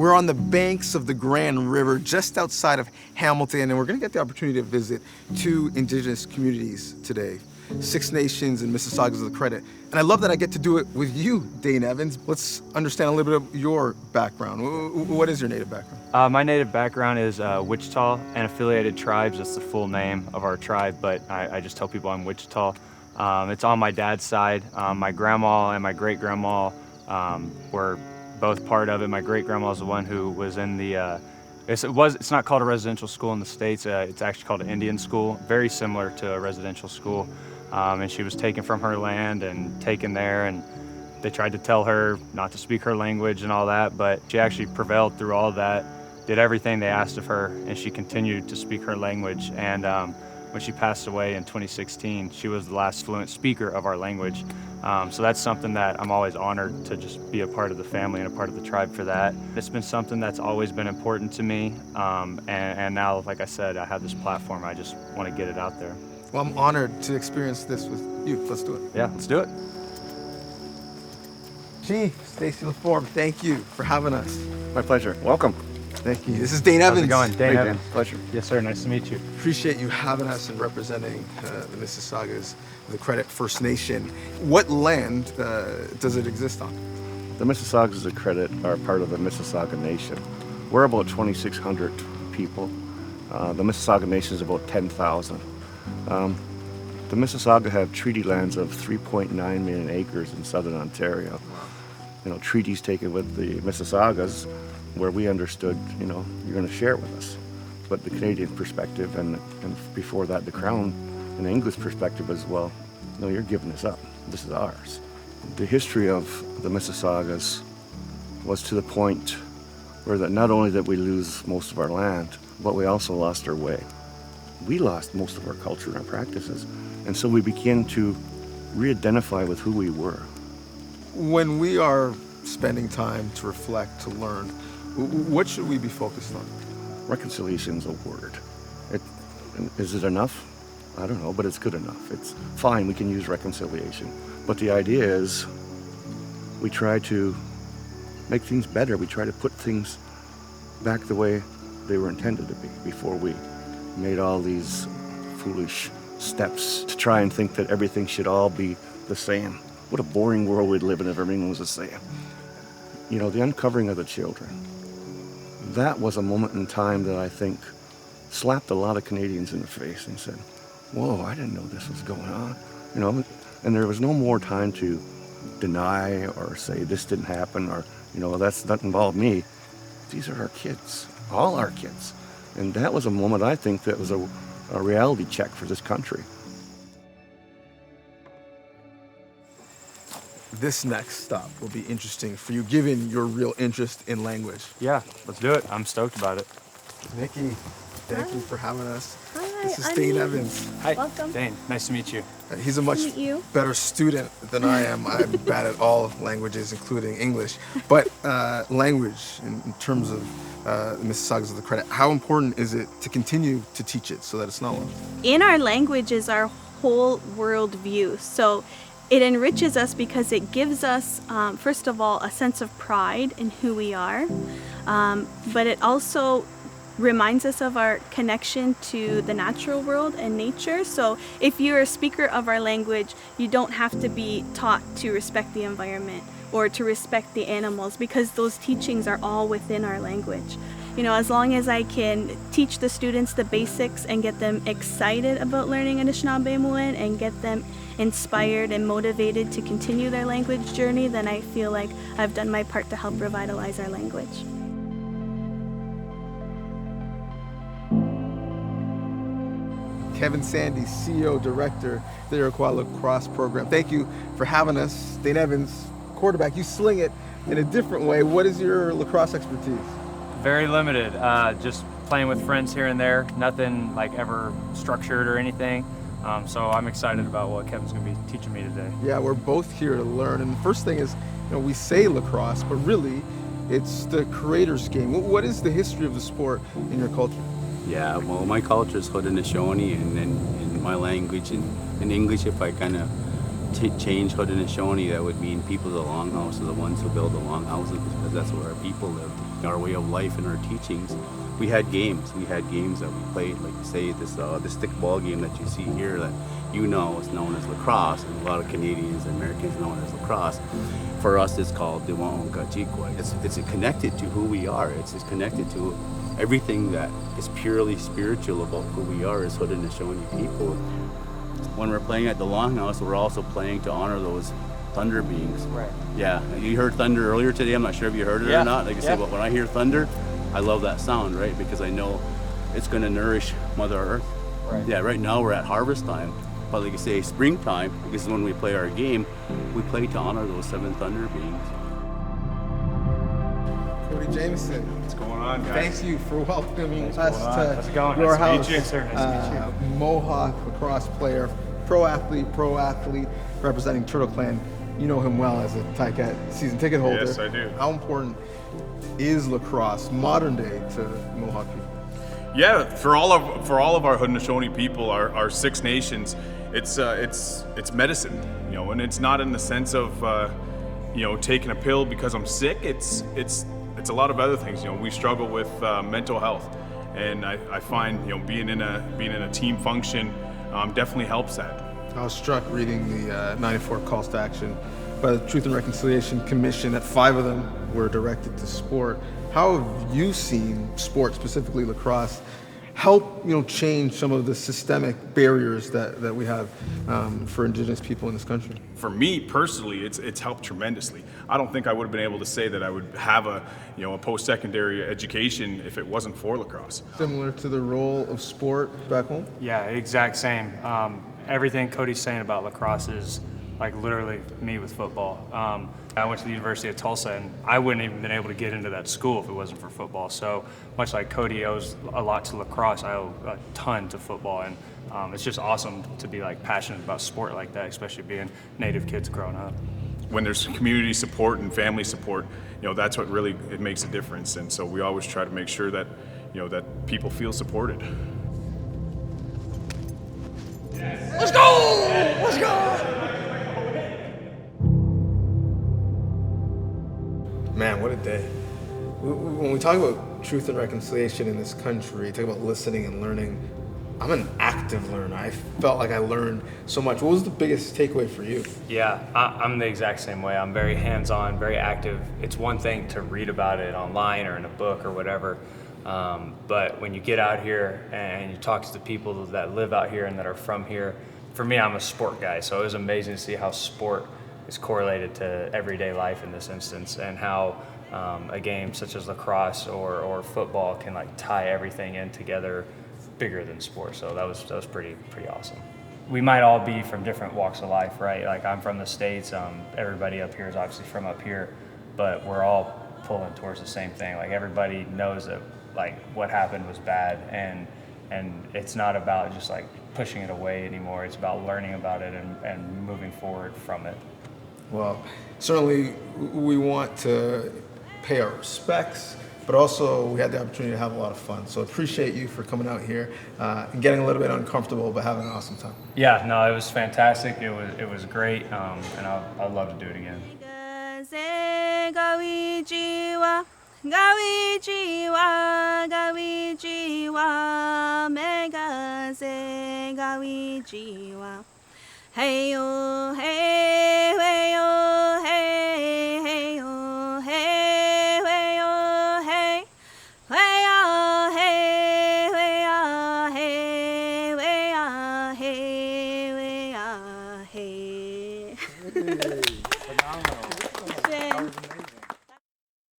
We're on the banks of the Grand River, just outside of Hamilton, and we're gonna get the opportunity to visit two Indigenous communities today, Six Nations and Mississaugas of the Credit. And I love that I get to do it with you, Dane Evans. Let's understand a little bit of your background. What is your native background? My native background is Wichita and Affiliated Tribes. That's the full name of our tribe, but I just tell people I'm Wichita. It's on my dad's side. My grandma and my great-grandma were both part of it. My great-grandma is the one who was in the, it's not called a residential school in the States. It's actually called an Indian school, very similar to a residential school. And she was taken from her land and taken there, and they tried to tell her not to speak her language and all that, but she actually prevailed through all that, did everything they asked of her, and she continued to speak her language. And when she passed away in 2016, she was the last fluent speaker of our language. So that's something that I'm always honored to just be a part of the family and a part of the tribe for that. It's been something that's always been important to me. And now, like I said, I have this platform. I just want to get it out there. Well, I'm honored to experience this with you. Let's do it. Yeah, let's do it. Chief Stacy LaForme, thank you for having us. My pleasure. Welcome. Thank you. This is Dane Evans. How's it going? Dane Hey, Evans. Dan. Pleasure. Yes, sir. Nice to meet you. Appreciate you having us and representing the Mississaugas of the Credit First Nation. What land does it exist on? The Mississaugas of the Credit are part of the Mississauga Nation. We're about 2,600 people. The Mississauga Nation is about 10,000. The Mississauga have treaty lands of 3.9 million acres in southern Ontario. You know, treaties taken with the Mississaugas where we understood, you know, you're going to share it with us. But the Canadian perspective and before that the Crown and the English perspective as well, no, you're giving this up. This is ours. The history of the Mississaugas was to the point where that not only did we lose most of our land, but we also lost our way. We lost most of our culture and our practices. And so we began to re-identify with who we were. When we are spending time to reflect, to learn, what should we be focused on? Reconciliation's a word. Is it enough? I don't know, but it's good enough. It's fine, we can use reconciliation. But the idea is we try to make things better. We try to put things back the way they were intended to be before we made all these foolish steps to try and think that everything should all be the same. What a boring world we'd live in if everything was the same. You know, the uncovering of the children, that was a moment in time that I think slapped a lot of Canadians in the face and said, whoa, I didn't know this was going on. You know, and there was no more time to deny or say this didn't happen or, you know, that involved me. These are our kids, all our kids. And that was a moment, I think, that was a reality check for this country. This next stop will be interesting for you, given your real interest in language. Yeah, let's do it. I'm stoked about it. Nikki, thank you for having us. Hi, This is I'm Dane Nikki. Evans. Hi, Welcome. Dane. Nice to meet you. He's a much meet you. better student than I am. I'm bad at all languages, including English. But language, in terms of the Mississaugas of the Credit, how important is it to continue to teach it so that it's not lost? In our language is our whole world view. So it enriches us because it gives us, first of all, a sense of pride in who we are. But it also reminds us of our connection to the natural world and nature. So if you're a speaker of our language, you don't have to be taught to respect the environment or to respect the animals, because those teachings are all within our language. You know, as long as I can teach the students the basics and get them excited about learning Anishinaabe and get them inspired and motivated to continue their language journey, then I feel like I've done my part to help revitalize our language. Kevin Sandy, CEO, Director, the Iroquois Lacrosse Program. Thank you for having us. Dane Evans, quarterback, you sling it in a different way. What is your lacrosse expertise? Very limited. Just playing with friends here and there. Nothing like ever structured or anything. So I'm excited about what Kevin's going to be teaching me today. Yeah, we're both here to learn. And the first thing is, you know, we say lacrosse, but really it's the creator's game. What is the history of the sport in your culture? Yeah, well, my culture is Haudenosaunee, and then in my language, in English, if I kind of change Haudenosaunee, that would mean people of the Longhouse are the ones who build the longhouses, because that's where our people lived, our way of life and our teachings. We had games. We had games that we played, like say this stick ball game that you see here that you know is known as lacrosse, and a lot of Canadians and Americans know it as lacrosse. For us, it's called Diwan'Kachikwa. It's connected to who we are. It's connected to everything that is purely spiritual about who we are as Haudenosaunee people. When we're playing at the Longhouse, we're also playing to honor those thunder beings. Right. Yeah, you heard thunder earlier today. I'm not sure if you heard it or not. Like I say, but when I hear thunder, I love that sound, right? Because I know it's going to nourish Mother Earth. Right. Yeah, right now we're at harvest time. But like I say, springtime, because when we play our game, we play to honor those 7 thunder beings. Cody Jameson. What's going on, guys? Thank you for welcoming What's us going on? to How's it going? your Nice to meet house. you, sir. Nice to meet you. Mohawk lacrosse player, pro athlete, representing Turtle Clan. You know him well as a Ticat season ticket holder. Yes, I do. How important is lacrosse, modern day, to Mohawk people? Yeah, for all of our Haudenosaunee people, our 6 nations, it's medicine, you know, and it's not in the sense of you know, taking a pill because I'm sick. It's a lot of other things. You know, we struggle with mental health, and I find, you know, being in a team function definitely helps that. I was struck reading the 94 calls to action by the Truth and Reconciliation Commission that 5 of them were directed to sport. How have you seen sport, specifically lacrosse, help, you know, change some of the systemic barriers that we have for Indigenous people in this country? For me personally, it's helped tremendously. I don't think I would have been able to say that I would have a post-secondary education if it wasn't for lacrosse. Similar to the role of sport back home? Yeah, exact same. Everything Cody's saying about lacrosse is like literally me with football. I went to the University of Tulsa, and I wouldn't even been able to get into that school if it wasn't for football. So much like Cody owes a lot to lacrosse, I owe a ton to football, and it's just awesome to be like passionate about sport like that, especially being Native kids growing up. When there's community support and family support, you know, that's what really it makes a difference. And so we always try to make sure that, you know, that people feel supported. Let's go! Let's go! Man, what a day. When we talk about truth and reconciliation in this country, talk about listening and learning, I'm an active learner. I felt like I learned so much. What was the biggest takeaway for you? Yeah, I'm the exact same way. I'm very hands-on, very active. It's one thing to read about it online or in a book or whatever, but when you get out here and you talk to the people that live out here and that are from here, for me, I'm a sport guy, so it was amazing to see how sport is correlated to everyday life in this instance, and how a game such as lacrosse or football can like tie everything in together bigger than sport. So that was pretty awesome. We might all be from different walks of life, right? Like I'm from the States, everybody up here is obviously from up here, but we're all pulling towards the same thing. Like everybody knows that like what happened was bad, and it's not about just like pushing it away anymore. It's about learning about it and moving forward from it. Well, certainly we want to pay our respects, but also we had the opportunity to have a lot of fun. So appreciate you for coming out here and getting a little bit uncomfortable, but having an awesome time. Yeah, no, it was fantastic. It was great, and I'd love to do it again. Hey yo, hey, hey yo, hey, hey yo, hey, hey yo, hey, hey yo, hey, hey yo, hey, hey yo, hey, hey. Phenomenal. That was amazing.